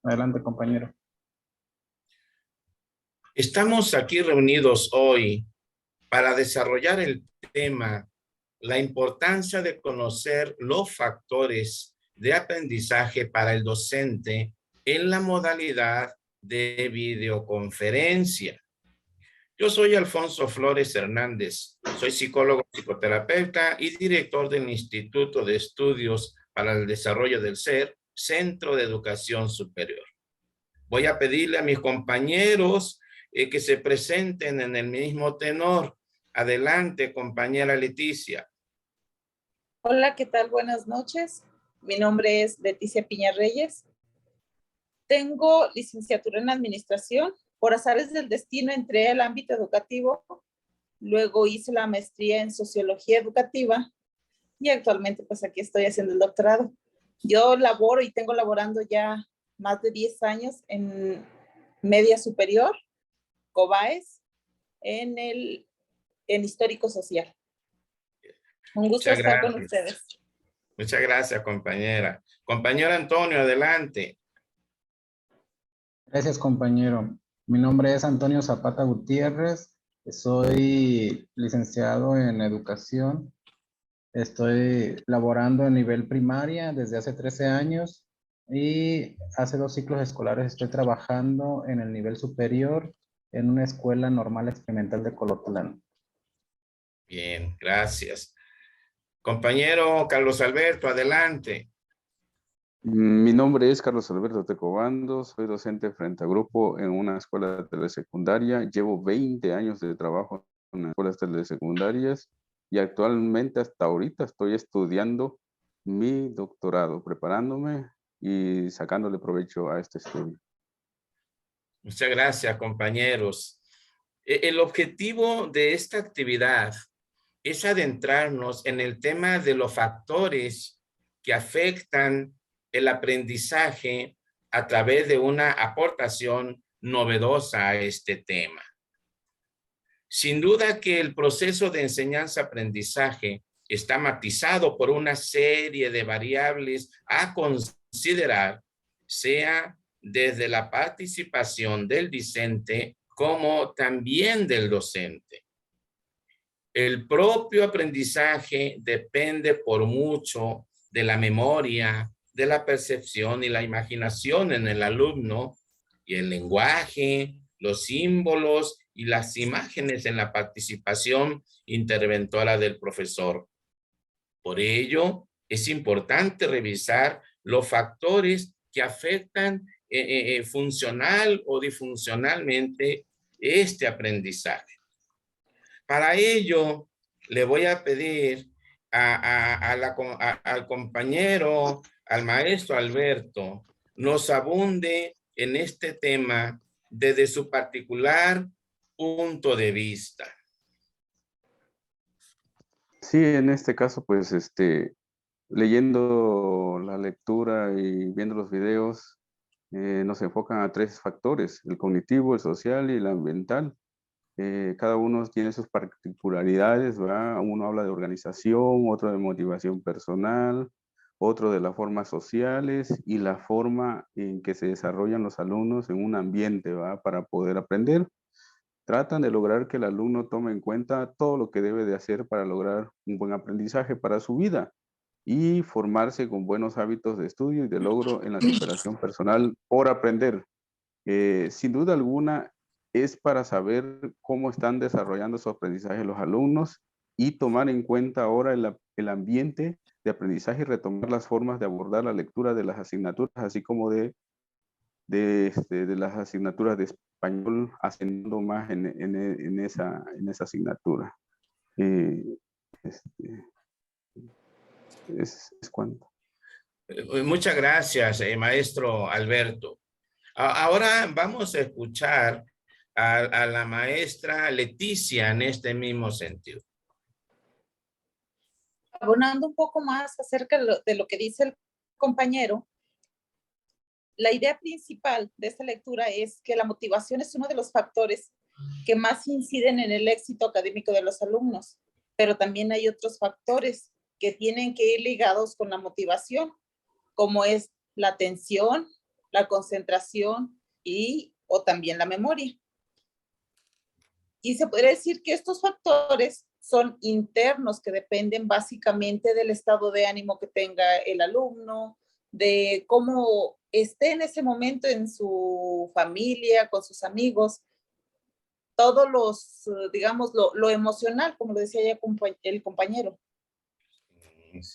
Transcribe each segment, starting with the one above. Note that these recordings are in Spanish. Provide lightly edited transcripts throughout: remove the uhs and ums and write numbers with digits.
Adelante, compañero. Estamos aquí reunidos hoy para desarrollar el tema, la importancia de conocer los factores de aprendizaje para el docente en la modalidad de videoconferencia. Yo soy Alfonso Flores Hernández, soy psicólogo psicoterapeuta y director del Instituto de Estudios para el Desarrollo del Ser, Centro de Educación Superior. Voy a pedirle a mis compañeros que se presenten en el mismo tenor. Adelante, compañera Leticia. Hola, ¿qué tal? Buenas noches. Mi nombre es Leticia Piña Reyes. Tengo licenciatura en administración. Por azares del destino entré al ámbito educativo. Luego hice la maestría en sociología educativa y actualmente pues aquí estoy haciendo el doctorado. Yo laboro y tengo laborando ya más de 10 años en media superior, COBAES, en histórico social. Un gusto estar con ustedes. Muchas gracias, compañera. Compañero Antonio, adelante. Gracias, compañero. Mi nombre es Antonio Zapata Gutiérrez. Soy licenciado en educación. Estoy laborando a nivel primaria desde hace 13 años y hace 2 ciclos escolares estoy trabajando en el nivel superior en una escuela normal experimental de Colotlán. Bien, gracias. Compañero Carlos Alberto, adelante. Mi nombre es Carlos Alberto Tecobando, soy docente frente a grupo en una escuela telesecundaria. Llevo 20 años de trabajo en las escuelas telesecundarias y actualmente hasta ahorita estoy estudiando mi doctorado, preparándome y sacándole provecho a este estudio. Muchas gracias, compañeros. El objetivo de esta actividad es adentrarnos en el tema de los factores que afectan el aprendizaje a través de una aportación novedosa a este tema. Sin duda que el proceso de enseñanza-aprendizaje está matizado por una serie de variables a considerar, sea desde la participación del discente como también del docente. El propio aprendizaje depende por mucho de la memoria, de la percepción y la imaginación en el alumno, y el lenguaje, los símbolos y las imágenes en la participación interventora del profesor. Por ello, es importante revisar los factores que afectan funcional o disfuncionalmente este aprendizaje. Para ello, le voy a pedir al compañero, al maestro Alberto, nos abunde en este tema desde su particular punto de vista. Sí, en este caso, pues, leyendo la lectura y viendo los videos, nos enfocan a 3 factores: el cognitivo, el social y el ambiental. Cada uno tiene sus particularidades, ¿verdad? Uno habla de organización, otro de motivación personal, otro de las formas sociales y la forma en que se desarrollan los alumnos en un ambiente, ¿verdad? Para poder aprender. Tratan de lograr que el alumno tome en cuenta todo lo que debe de hacer para lograr un buen aprendizaje para su vida y formarse con buenos hábitos de estudio y de logro en la superación personal por aprender. Sin duda alguna, es para saber cómo están desarrollando su aprendizaje los alumnos y tomar en cuenta ahora el ambiente de aprendizaje y retomar las formas de abordar la lectura de las asignaturas, así como de las asignaturas de español, haciendo más en esa asignatura. Es cuanto. Muchas gracias, maestro Alberto. Ahora vamos a escuchar a la maestra Leticia en este mismo sentido. Abonando un poco más acerca de lo que dice el compañero, la idea principal de esta lectura es que la motivación es uno de los factores que más inciden en el éxito académico de los alumnos, pero también hay otros factores que tienen que ir ligados con la motivación, como es la atención, la concentración o también la memoria. Y se podría decir que estos factores son internos que dependen básicamente del estado de ánimo que tenga el alumno, de cómo esté en ese momento en su familia, con sus amigos, todos los, digamos, lo emocional, como lo decía ya el compañero.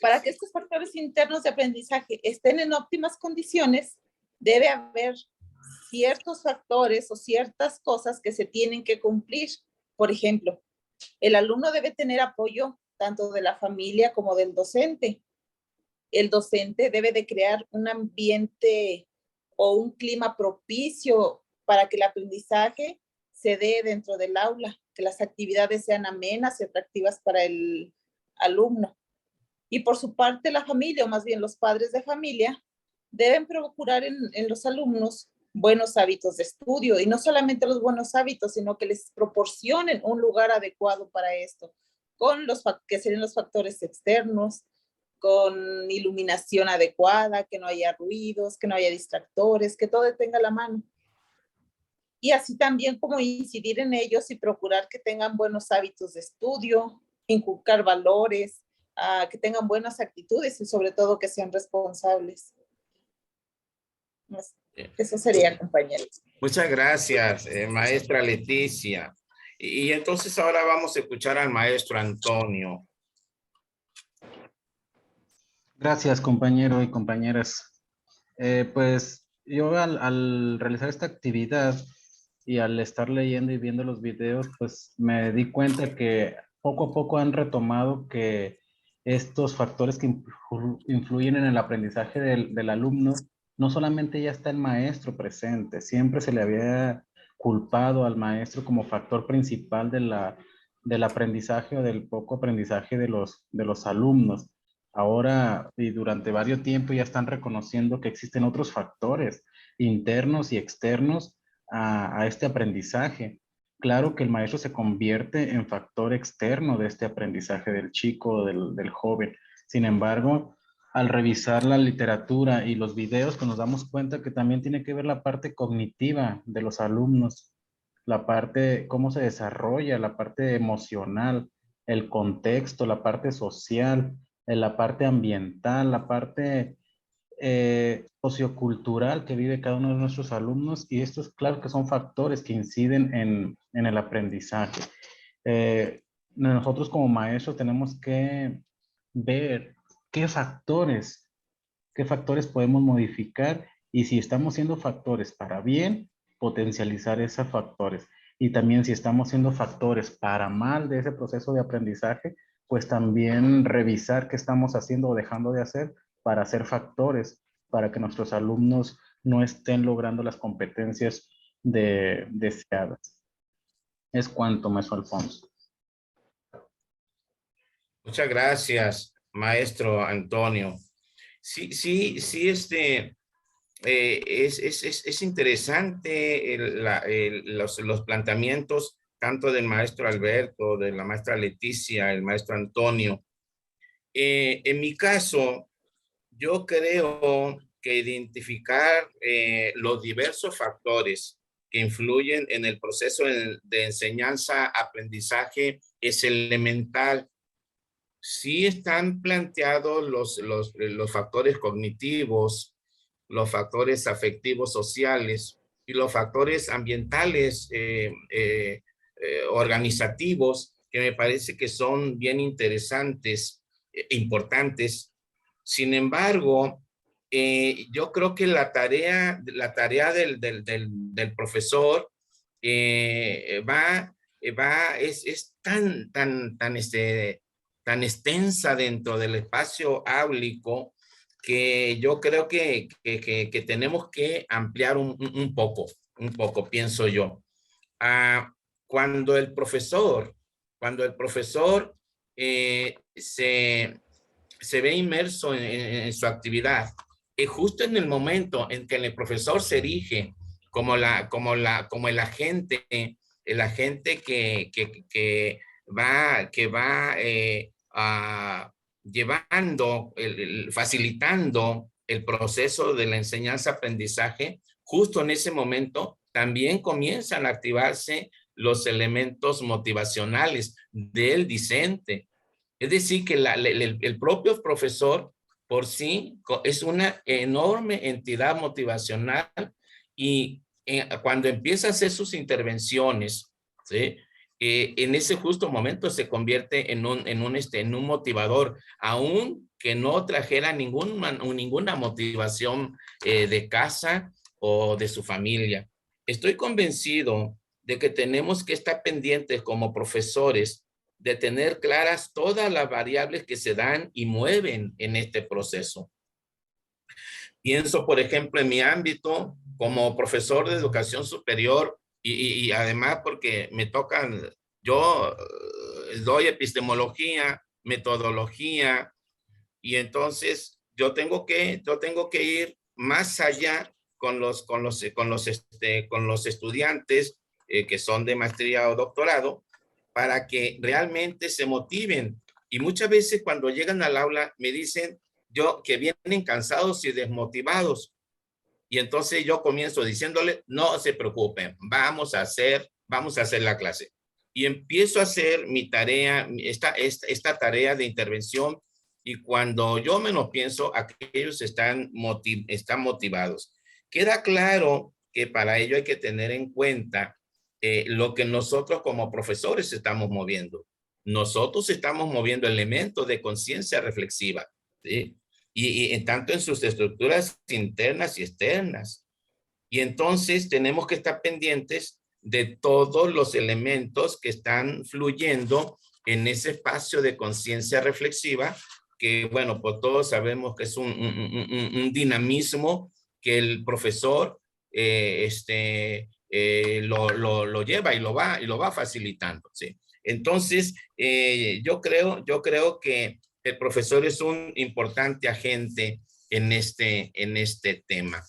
Para que estos factores internos de aprendizaje estén en óptimas condiciones, debe haber ciertos factores o ciertas cosas que se tienen que cumplir. Por ejemplo, el alumno debe tener apoyo tanto de la familia como del docente. El docente debe de crear un ambiente o un clima propicio para que el aprendizaje se dé dentro del aula, que las actividades sean amenas y atractivas para el alumno. Y por su parte, la familia, o más bien los padres de familia, deben procurar en los alumnos buenos hábitos de estudio, y no solamente los buenos hábitos, sino que les proporcionen un lugar adecuado para esto, con los que serían los factores externos, con iluminación adecuada, que no haya ruidos, que no haya distractores, que todo tenga a la mano. Y así también como incidir en ellos y procurar que tengan buenos hábitos de estudio, inculcar valores, que tengan buenas actitudes y sobre todo que sean responsables. Eso sería, compañeros. Muchas gracias, maestra Leticia. Y entonces ahora vamos a escuchar al maestro Antonio. Gracias, compañero y compañeras. Pues yo al realizar esta actividad y al estar leyendo y viendo los videos, pues me di cuenta que poco a poco han retomado que estos factores que influyen en el aprendizaje del alumno, no solamente ya está el maestro presente, siempre se le había culpado al maestro como factor principal del aprendizaje o del poco aprendizaje de los alumnos. Ahora y durante varios tiempos ya están reconociendo que existen otros factores internos y externos a este aprendizaje. Claro que el maestro se convierte en factor externo de este aprendizaje del chico, del joven. Sin embargo, al revisar la literatura y los videos, pues nos damos cuenta que también tiene que ver la parte cognitiva de los alumnos, la parte, cómo se desarrolla, la parte emocional, el contexto, la parte social, la parte ambiental, la parte sociocultural que vive cada uno de nuestros alumnos, y estos, claro que son factores que inciden en el aprendizaje. Nosotros como maestros tenemos que ver qué factores podemos modificar, y si estamos siendo factores para bien, potencializar esos factores. Y también si estamos siendo factores para mal de ese proceso de aprendizaje, pues también revisar qué estamos haciendo o dejando de hacer para ser factores, para que nuestros alumnos no estén logrando las competencias deseadas. Es cuanto, maestro Alfonso. Muchas gracias, maestro Antonio. Sí, es interesante los planteamientos tanto del maestro Alberto, de la maestra Leticia, el maestro Antonio. En mi caso, yo creo que identificar los diversos factores que influyen en el proceso de enseñanza-aprendizaje es elemental. Sí están planteados los factores cognitivos, los factores afectivos sociales y los factores ambientales organizativos, que me parece que son bien interesantes, importantes. Sin embargo, yo creo que la tarea del profesor es tan extensa dentro del espacio áulico, que yo creo que tenemos que ampliar un poco, pienso yo. Cuando el profesor se ve inmerso en su actividad, es justo en el momento en que el profesor se erige como el agente que va llevando, facilitando el proceso de la enseñanza-aprendizaje, justo en ese momento también comienzan a activarse los elementos motivacionales del discente. Es decir, que el propio profesor por sí es una enorme entidad motivacional y cuando empieza a hacer sus intervenciones, ¿sí? En ese justo momento se convierte en un motivador, aun que no trajera ninguna motivación de casa o de su familia. Estoy convencido de que tenemos que estar pendientes como profesores de tener claras todas las variables que se dan y mueven en este proceso. Pienso, por ejemplo, en mi ámbito como profesor de educación superior y además porque me tocan, yo doy epistemología, metodología, y entonces yo tengo que ir más allá con los estudiantes que son de maestría o doctorado para que realmente se motiven. Y muchas veces cuando llegan al aula me dicen que vienen cansados y desmotivados. Y entonces yo comienzo diciéndole, no se preocupen, vamos a hacer la clase. Y empiezo a hacer mi tarea, esta tarea de intervención, y cuando yo menos pienso, aquellos están motivados. Queda claro que para ello hay que tener en cuenta lo que nosotros como profesores estamos moviendo. Nosotros estamos moviendo elementos de conciencia reflexiva, ¿sí? Y tanto en sus estructuras internas y externas. Y entonces tenemos que estar pendientes de todos los elementos que están fluyendo en ese espacio de conciencia reflexiva, que bueno, pues todos sabemos que es un dinamismo que el profesor lo lleva y lo va facilitando, ¿sí? Entonces, yo creo que el profesor es un importante agente en este tema.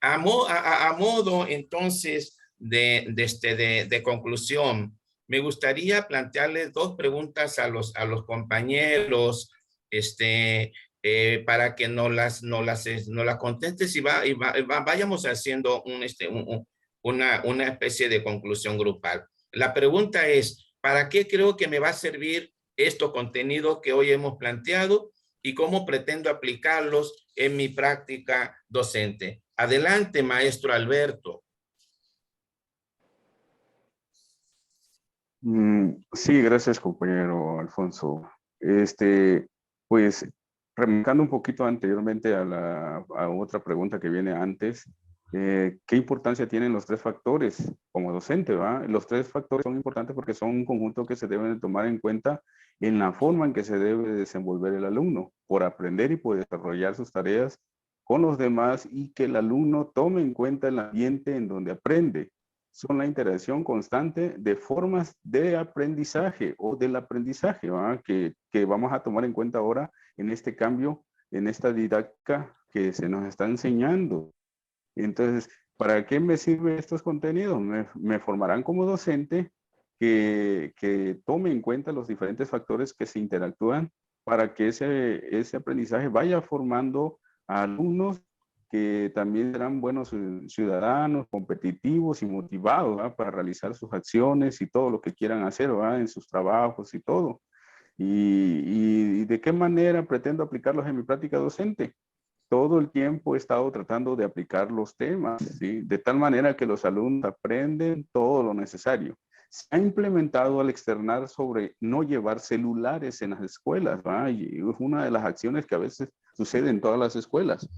A modo entonces de conclusión, me gustaría plantearles dos preguntas a los compañeros para que nos las contestes y vayamos haciendo una especie de conclusión grupal. La pregunta es, ¿para qué creo que me va a servir estos contenidos que hoy hemos planteado y cómo pretendo aplicarlos en mi práctica docente? Adelante, maestro Alberto. Sí, gracias, compañero Alfonso. Pues, remarcando un poquito anteriormente a otra pregunta que viene antes, ¿qué importancia tienen los tres factores como docente, va? Los tres factores son importantes porque son un conjunto que se deben de tomar en cuenta en la forma en que se debe desenvolver el alumno, por aprender y por desarrollar sus tareas con los demás y que el alumno tome en cuenta el ambiente en donde aprende. Son la interacción constante de formas de aprendizaje o del aprendizaje, ¿verdad? Que vamos a tomar en cuenta ahora en este cambio, en esta didáctica que se nos está enseñando. Entonces, ¿para qué me sirven estos contenidos? Me formarán como docente que tome en cuenta los diferentes factores que se interactúan para que ese aprendizaje vaya formando a alumnos que también serán buenos ciudadanos, competitivos y motivados, ¿verdad? Para realizar sus acciones y todo lo que quieran hacer, ¿verdad? En sus trabajos y todo. ¿Y de qué manera pretendo aplicarlos en mi práctica docente? Todo el tiempo he estado tratando de aplicar los temas, ¿sí? De tal manera que los alumnos aprenden todo lo necesario. Se ha implementado al externar sobre no llevar celulares en las escuelas, ¿va? Y es una de las acciones que a veces sucede en todas las escuelas.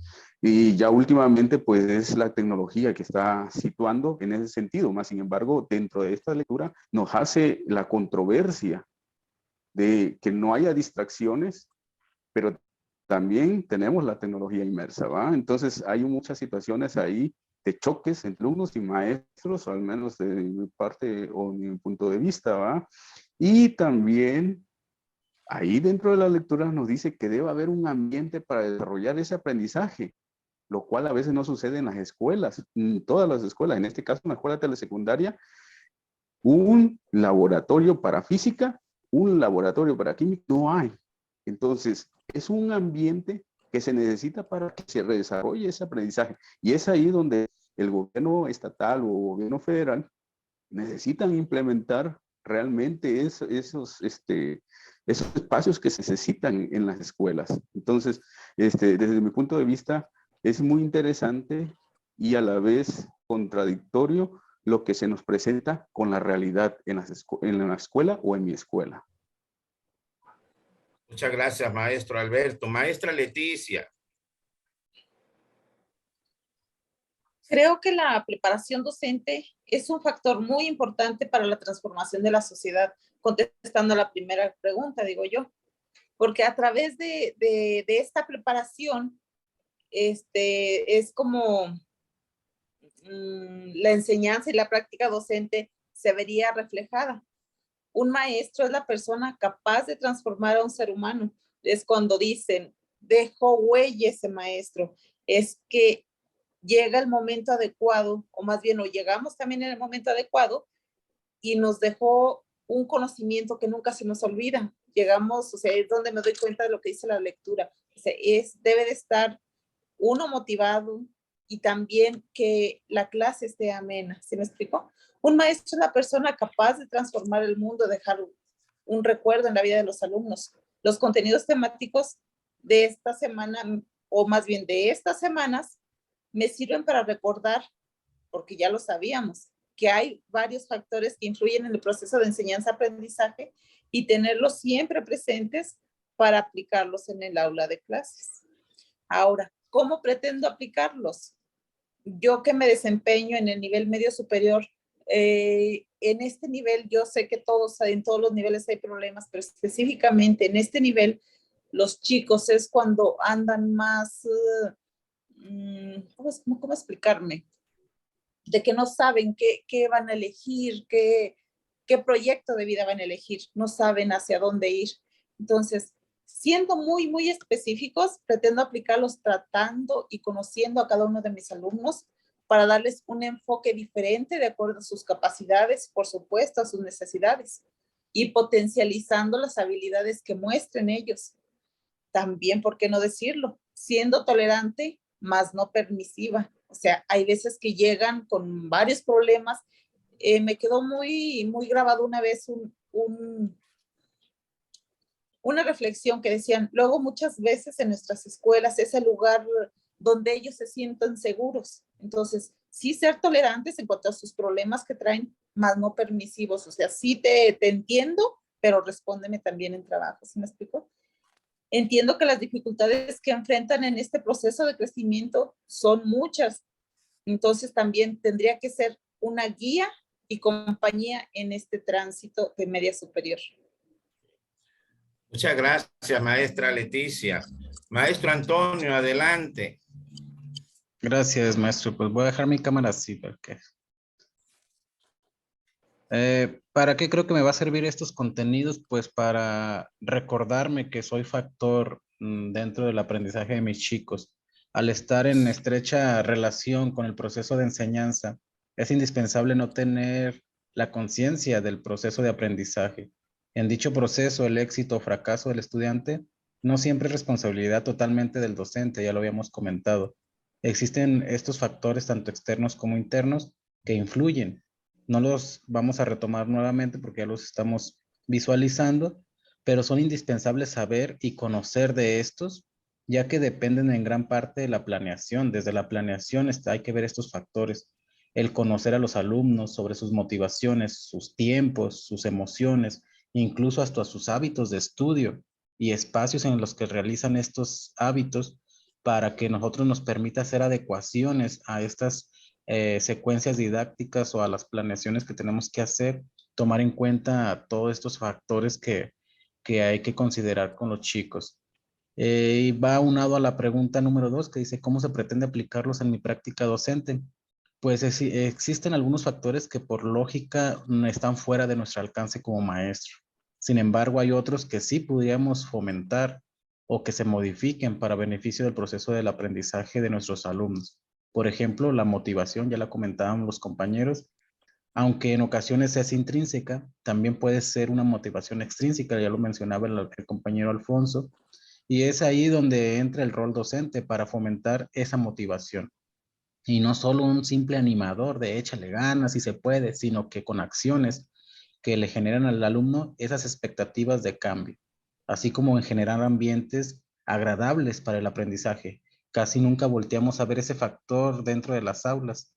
Y ya últimamente, pues, es la tecnología que está situando en ese sentido. Más sin embargo, dentro de esta lectura nos hace la controversia de que no haya distracciones, pero también tenemos la tecnología inmersa, ¿va? Entonces hay muchas situaciones ahí de choques entre alumnos y maestros, al menos de mi parte o mi punto de vista, ¿va? Y también ahí dentro de la lectura nos dice que debe haber un ambiente para desarrollar ese aprendizaje, lo cual a veces no sucede en las escuelas, en todas las escuelas, en este caso en la escuela telesecundaria, un laboratorio para física, un laboratorio para química, no hay. Entonces, es un ambiente que se necesita para que se desarrolle ese aprendizaje. Y es ahí donde el gobierno estatal o gobierno federal necesitan implementar realmente esos espacios que se necesitan en las escuelas. Entonces, desde mi punto de vista, es muy interesante y a la vez contradictorio lo que se nos presenta con la realidad en la escuela o en mi escuela. Muchas gracias, maestro Alberto. Maestra Leticia. Creo que la preparación docente es un factor muy importante para la transformación de la sociedad, contestando a la primera pregunta, digo yo, porque a través de esta preparación, es como la enseñanza y la práctica docente se vería reflejada. Un maestro es la persona capaz de transformar a un ser humano. Es cuando dicen, dejó huella ese maestro. Es que llega el momento adecuado, o más bien, o llegamos también en el momento adecuado y nos dejó un conocimiento que nunca se nos olvida. Llegamos, o sea, es donde me doy cuenta de lo que dice la lectura. O sea, debe de estar uno motivado y también que la clase esté amena. ¿Sí me explico? Un maestro es la persona capaz de transformar el mundo, dejar un recuerdo en la vida de los alumnos. Los contenidos temáticos de esta semana, o más bien de estas semanas, me sirven para recordar, porque ya lo sabíamos, que hay varios factores que influyen en el proceso de enseñanza-aprendizaje y tenerlos siempre presentes para aplicarlos en el aula de clases. Ahora, ¿cómo pretendo aplicarlos? Yo que me desempeño en el nivel medio superior, en este nivel yo sé que en todos los niveles hay problemas, pero específicamente en este nivel, los chicos es cuando andan más, ¿cómo explicarme? De que no saben qué van a elegir, qué proyecto de vida van a elegir, no saben hacia dónde ir. Entonces, siendo muy, muy específicos, pretendo aplicarlos tratando y conociendo a cada uno de mis alumnos para darles un enfoque diferente de acuerdo a sus capacidades, por supuesto, a sus necesidades, y potencializando las habilidades que muestren ellos. También, ¿por qué no decirlo? Siendo tolerante, más no permisiva. O sea, hay veces que llegan con varios problemas. Me quedó muy, muy grabado una vez una reflexión que decían, luego muchas veces en nuestras escuelas es el lugar donde ellos se sienten seguros. Entonces, sí ser tolerantes en cuanto a sus problemas que traen, más no permisivos. O sea, sí te entiendo, pero respóndeme también en trabajo. ¿Sí me explico? Entiendo que las dificultades que enfrentan en este proceso de crecimiento son muchas. Entonces también tendría que ser una guía y compañía en este tránsito de media superior. Muchas gracias, maestra Leticia. Maestro Antonio, adelante. Gracias, maestro. Pues voy a dejar mi cámara así porque... ¿para qué creo que me va a servir estos contenidos? Pues para recordarme que soy factor dentro del aprendizaje de mis chicos. Al estar en estrecha relación con el proceso de enseñanza, es indispensable no tener la conciencia del proceso de aprendizaje. En dicho proceso, el éxito o fracaso del estudiante no siempre es responsabilidad totalmente del docente, ya lo habíamos comentado. Existen estos factores, tanto externos como internos, que influyen. No los vamos a retomar nuevamente porque ya los estamos visualizando, pero son indispensables saber y conocer de estos, ya que dependen en gran parte de la planeación. Desde la planeación hay que ver estos factores, el conocer a los alumnos sobre sus motivaciones, sus tiempos, sus emociones, incluso hasta sus hábitos de estudio y espacios en los que realizan estos hábitos para que nosotros nos permita hacer adecuaciones a estas secuencias didácticas o a las planeaciones que tenemos que hacer, tomar en cuenta todos estos factores que hay que considerar con los chicos. Y va unado a la pregunta número 2 que dice, ¿cómo se pretende aplicarlos en mi práctica docente? Pues existen algunos factores que por lógica están fuera de nuestro alcance como maestro. Sin embargo, hay otros que sí podríamos fomentar o que se modifiquen para beneficio del proceso del aprendizaje de nuestros alumnos. Por ejemplo, la motivación, ya la comentaban los compañeros, aunque en ocasiones es intrínseca, también puede ser una motivación extrínseca, ya lo mencionaba el compañero Alfonso, Y es ahí donde entra el rol docente para fomentar esa motivación. Y no solo un simple animador de échale ganas si se puede, sino que con acciones que le generan al alumno esas expectativas de cambio, así como en generar ambientes agradables para el aprendizaje. Casi nunca volteamos a ver ese factor dentro de las aulas.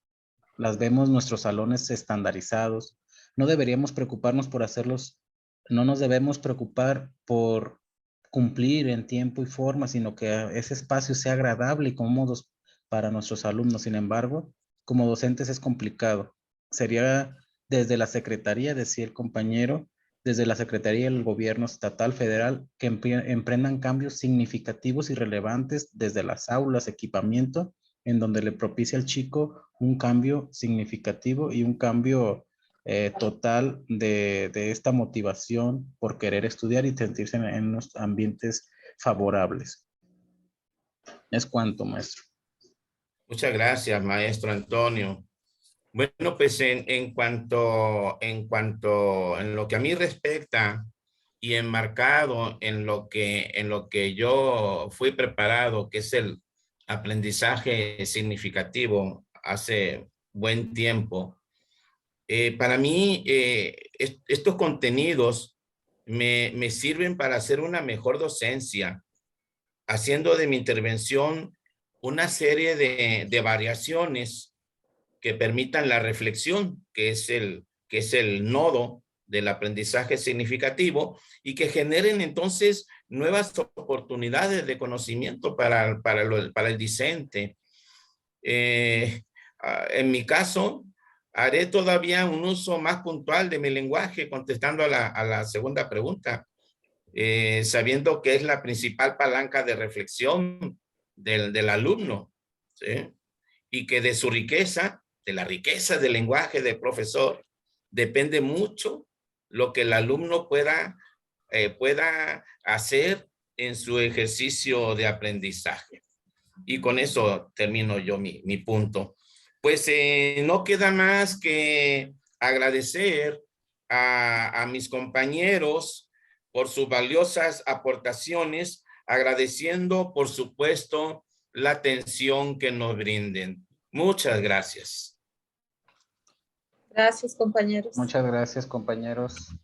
Las vemos nuestros salones estandarizados. No deberíamos preocuparnos por hacerlos, no nos debemos preocupar por cumplir en tiempo y forma, sino que ese espacio sea agradable y cómodo para nuestros alumnos. Sin embargo, como docentes es complicado. Sería desde la Secretaría, decía el compañero, desde la Secretaría del Gobierno Estatal, Federal, que emprendan cambios significativos y relevantes desde las aulas, equipamiento, en donde le propicia al chico un cambio significativo y un cambio total de esta motivación por querer estudiar y sentirse en unos ambientes favorables. Es cuanto, maestro. Muchas gracias, maestro Antonio. Bueno, pues en lo que a mí respecta y enmarcado en lo que yo fui preparado, que es el aprendizaje significativo hace buen tiempo, para mí estos contenidos me sirven para hacer una mejor docencia, haciendo de mi intervención una serie de variaciones que permitan la reflexión, que es el nodo del aprendizaje significativo, y que generen entonces nuevas oportunidades de conocimiento para el discente. En mi caso, haré todavía un uso más puntual de mi lenguaje, contestando a la segunda pregunta, sabiendo que es la principal palanca de reflexión del alumno, ¿sí? Y que de su riqueza, de la riqueza del lenguaje del profesor, depende mucho lo que el alumno pueda hacer en su ejercicio de aprendizaje. Y con eso termino yo mi punto. Pues no queda más que agradecer a mis compañeros por sus valiosas aportaciones, agradeciendo, por supuesto, la atención que nos brinden. Muchas gracias. Gracias, compañeros. Muchas gracias, compañeros.